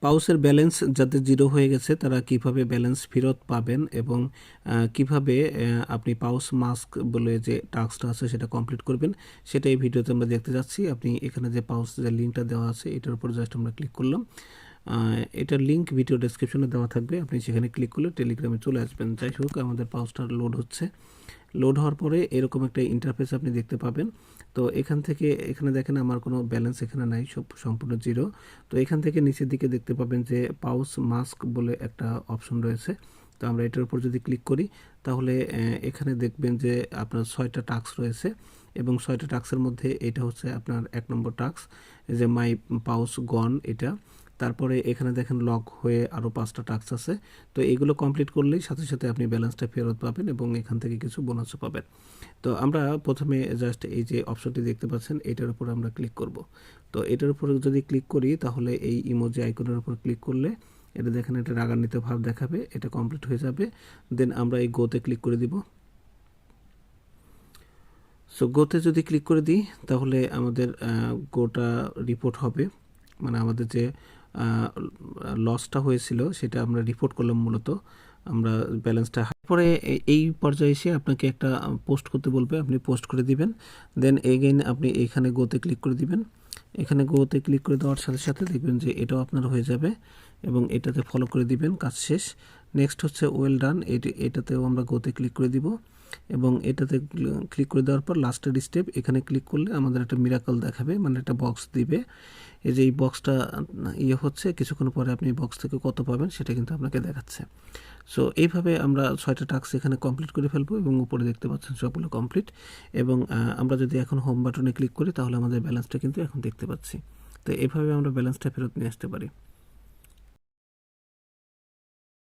পাউসের balance যাদের zero হয়ে গেছে তারা কিভাবে ব্যালেন্স ফেরত পাবেন এবং কিভাবে আপনি পাউস মাস্ক বলে যে টাস্কটা আছে সেটা কমপ্লিট করবেন সেটা এই ভিডিওতে আমরা দেখতে যাচ্ছি। আপনি এখানে যে পাউস যে লিঙ্কটা দেওয়া আছে এটার উপর জাস্ট আমরা ক্লিক করলাম। এটার লিঙ্ক ভিডিও ডেসক্রিপশনে দেওয়া থাকবে, আপনি সেখানে ক্লিক করলে টেলিগ্রামে চলে আসবেন। যাই হোক, আমাদের পাউসটা লোড হচ্ছে। লোড হওয়ার পরে এরকম একটা ইন্টারফেস আপনি দেখতে পাবেন। তো এখান থেকে এখানে দেখেন আমার কোনো ব্যালেন্স এখানে নাই, সব সম্পূর্ণ জিরো। তো এখান থেকে নিচের দিকে দেখতে পাবেন যে পাউস মাস্ক বলে একটা অপশন রয়েছে। তো আমরা এটার উপর যদি ক্লিক করি তাহলে এখানে দেখবেন যে আপনার 6টা টাস্ক রয়েছে এবং 6টা টাস্কের মধ্যে এটা হচ্ছে আপনার 1 নম্বর টাস্ক, যে মাই পাউস গন এটা। তারপরে এখানে দেখেন লক হয়ে আরও 5টা টাস্ক আছে। তো এগুলো কমপ্লিট করলেই সাথে সাথে আপনি ব্যালেন্সটা ফেরত পাবেন এবং এখান থেকে কিছু বোনাসও পাবেন। তো আমরা প্রথমে জাস্ট এই যে অপশনটি দেখতে পাচ্ছেন এটার উপর আমরা ক্লিক করব। তো এটার উপর যদি ক্লিক করি তাহলে এই ইমোজি আইকনের উপর ক্লিক করলে এটা দেখেন এটা রাগান্বিত ভাব দেখাবে, এটা কমপ্লিট হয়ে যাবে। দেন আমরা এই গোতে ক্লিক করে দিব। সো গোতে যদি ক্লিক করে দিই তাহলে আমাদের গোটা রিপোর্ট হবে, মানে আমাদের যে লসটা হয়েছিল সেটা আমরা রিপোর্ট করলাম। মূলত আমরা ব্যালেন্সটা পরে এই পর্যায়ে এসে আপনাকে একটা পোস্ট করতে বলবে, আপনি পোস্ট করে দিবেন। দেন এগেইন আপনি এখানে গোতে ক্লিক করে দিবেন। এখানে গোতে ক্লিক করে দেওয়ার সাথে সাথে দেখবেন যে এটাও আপনার হয়ে যাবে এবং এটাতে ফলো করে দিবেন, কাজ শেষ। নেক্সট হচ্ছে ওয়েল ডান, এটাতেও আমরা গোতে ক্লিক করে দিব এবং এটাতে ক্লিক করে দেওয়ার পর লাস্টের স্টেপ এখানে ক্লিক করলে আমাদের একটা মিরাকল দেখাবে, মানে একটা বক্স দিবে। এই যে এই বক্সটা হচ্ছে, কিছুক্ষণ পরে আপনি বক্স থেকে কত পাবেন সেটা কিন্তু আপনাকে দেখাচ্ছে। সো এইভাবে আমরা 6টা টাস্ক এখানে কমপ্লিট করে ফেলবো এবং উপরে দেখতে পাচ্ছেন সবগুলো কমপ্লিট। এবং আমরা যদি এখন হোম বাটনে ক্লিক করি তাহলে আমাদের ব্যালেন্সটা কিন্তু এখন দেখতে পাচ্ছি। তো এইভাবে আমরা ব্যালেন্সটা ফেরত নিয়ে আসতে পারি।